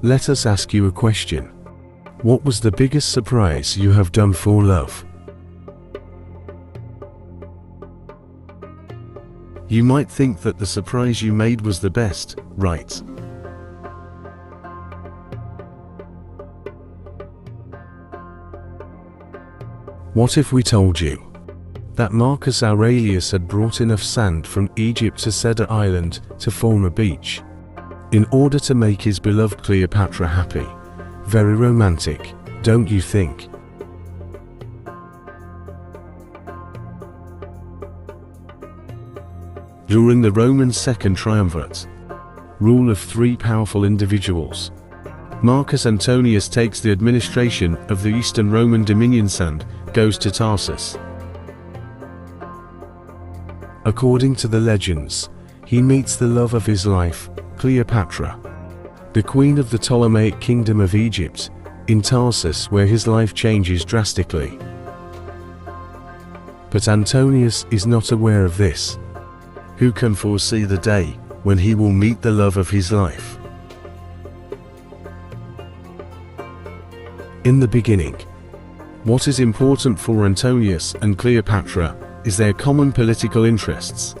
let us ask you a question. What was the biggest surprise you have done for love? You might think that the surprise you made was the best, right? What if we told you that Marcus Aurelius had brought enough sand from Egypt to Cedar Island to form a beach, in order to make his beloved Cleopatra happy? Very romantic, don't you think? During the Roman Second Triumvirate, rule of three powerful individuals, Marcus Antonius takes the administration of the Eastern Roman dominions and goes to Tarsus. According to the legends, he meets the love of his life, Cleopatra, the queen of the Ptolemaic kingdom of Egypt, in Tarsus, where his life changes drastically. But Antonius is not aware of this. Who can foresee the day when he will meet the love of his life? In the beginning, what is important for Antonius and Cleopatra is their common political interests.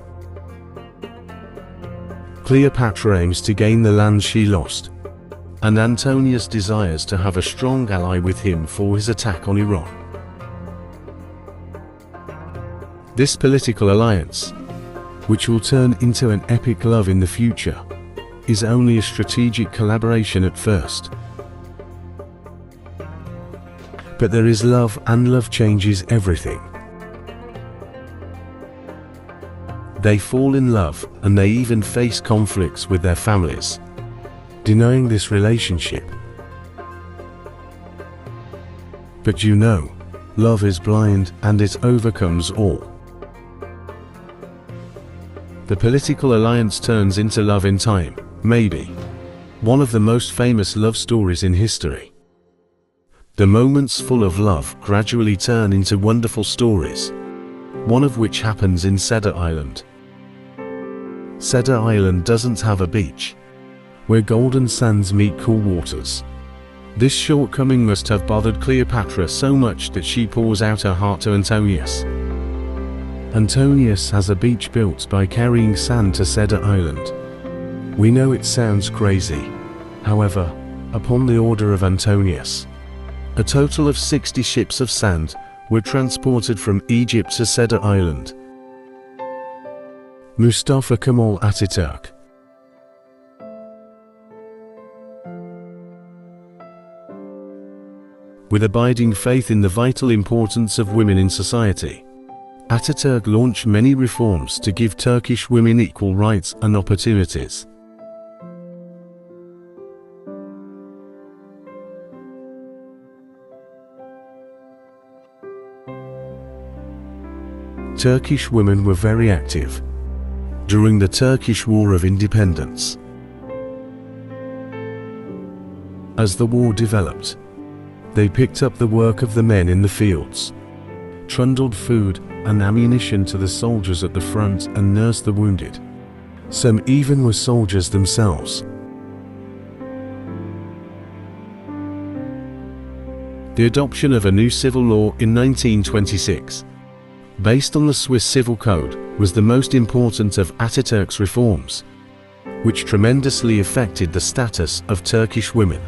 Cleopatra aims to gain the land she lost, and Antonius desires to have a strong ally with him for his attack on Iran. This political alliance, which will turn into an epic love in the future, is only a strategic collaboration at first. But there is love, and love changes everything. They fall in love, and they even face conflicts with their families, denying this relationship. But you know, love is blind, and it overcomes all. The political alliance turns into love in time, maybe one of the most famous love stories in history. The moments full of love gradually turn into wonderful stories, one of which happens in Cedar Island. Cedar Island doesn't have a beach, where golden sands meet cool waters. This shortcoming must have bothered Cleopatra so much that she pours out her heart to Antonius. Antonius has a beach built by carrying sand to Cedar Island. We know it sounds crazy. However, upon the order of Antonius, a total of 60 ships of sand were transported from Egypt to Cedar Island. Mustafa Kemal Ataturk. With abiding faith in the vital importance of women in society, Ataturk launched many reforms to give Turkish women equal rights and opportunities. Turkish women were very active during the Turkish War of Independence. As the war developed, they picked up the work of the men in the fields, trundled food and ammunition to the soldiers at the front, and nursed the wounded. Some even were soldiers themselves. The adoption of a new civil law in 1926, based on the Swiss Civil Code, was the most important of Ataturk's reforms, which tremendously affected the status of Turkish women.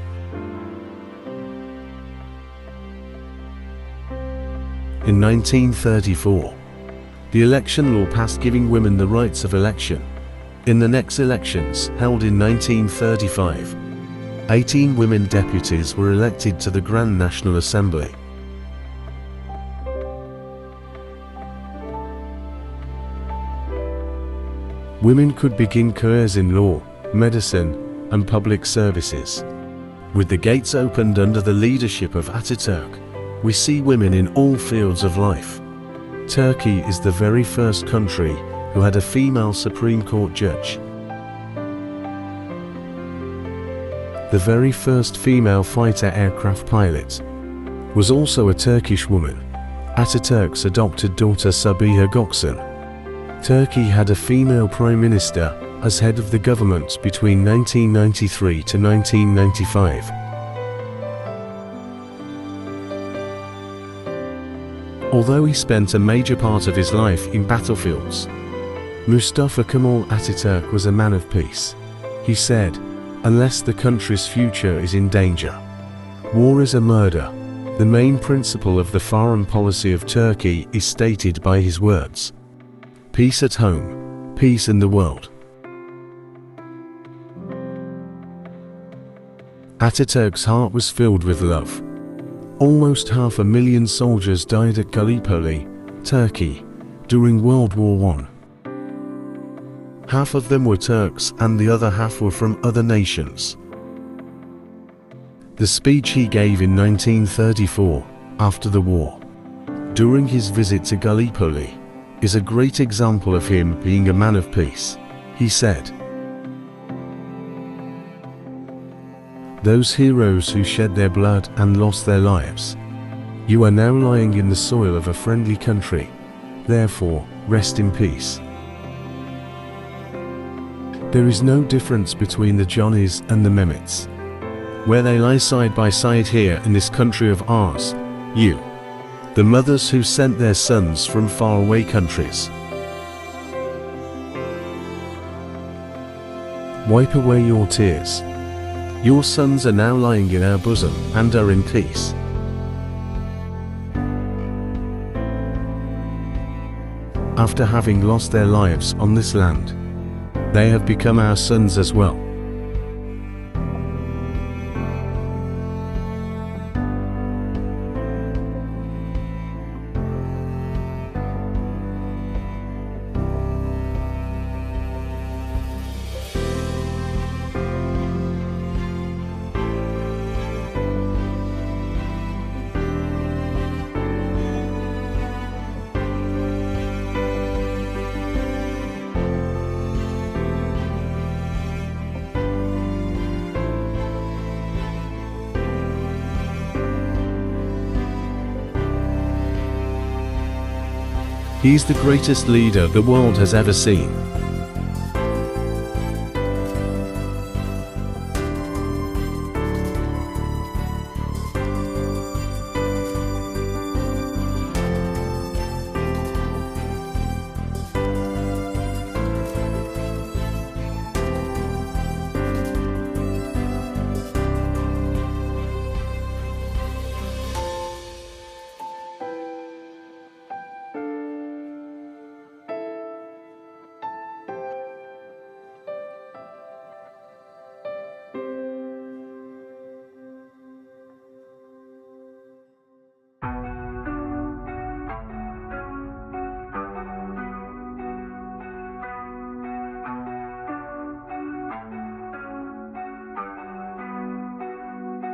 In 1934, the election law passed, giving women the rights of election. In the next elections, held in 1935, 18 women deputies were elected to the Grand National Assembly. Women could begin careers in law, medicine, and public services. With the gates opened under the leadership of Ataturk, we see women in all fields of life. Turkey is the very first country who had a female Supreme Court judge. The very first female fighter aircraft pilot was also a Turkish woman, Ataturk's adopted daughter Sabiha Gökçen. Turkey had a female prime minister, as head of the government between 1993 to 1995. Although he spent a major part of his life in battlefields, Mustafa Kemal Ataturk was a man of peace. He said, "Unless the country's future is in danger, war is a murder." The main principle of the foreign policy of Turkey is stated by his words: "Peace at home, peace in the world." Ataturk's heart was filled with love. Almost 500,000 soldiers died at Gallipoli, Turkey, during World War I. Half of them were Turks and the other half were from other nations. The speech he gave in 1934, after the war, during his visit to Gallipoli, is a great example of him being a man of peace. He said, "Those heroes who shed their blood and lost their lives, you are now lying in the soil of a friendly country, therefore rest in peace." There is no difference between the Johnnies and the Mehmets. Where they lie side by side here in this country of ours, you, the mothers who sent their sons from faraway countries. Wipe away your tears. Your sons are now lying in our bosom and are in peace. After having lost their lives on this land, they have become our sons as well. He is the greatest leader the world has ever seen.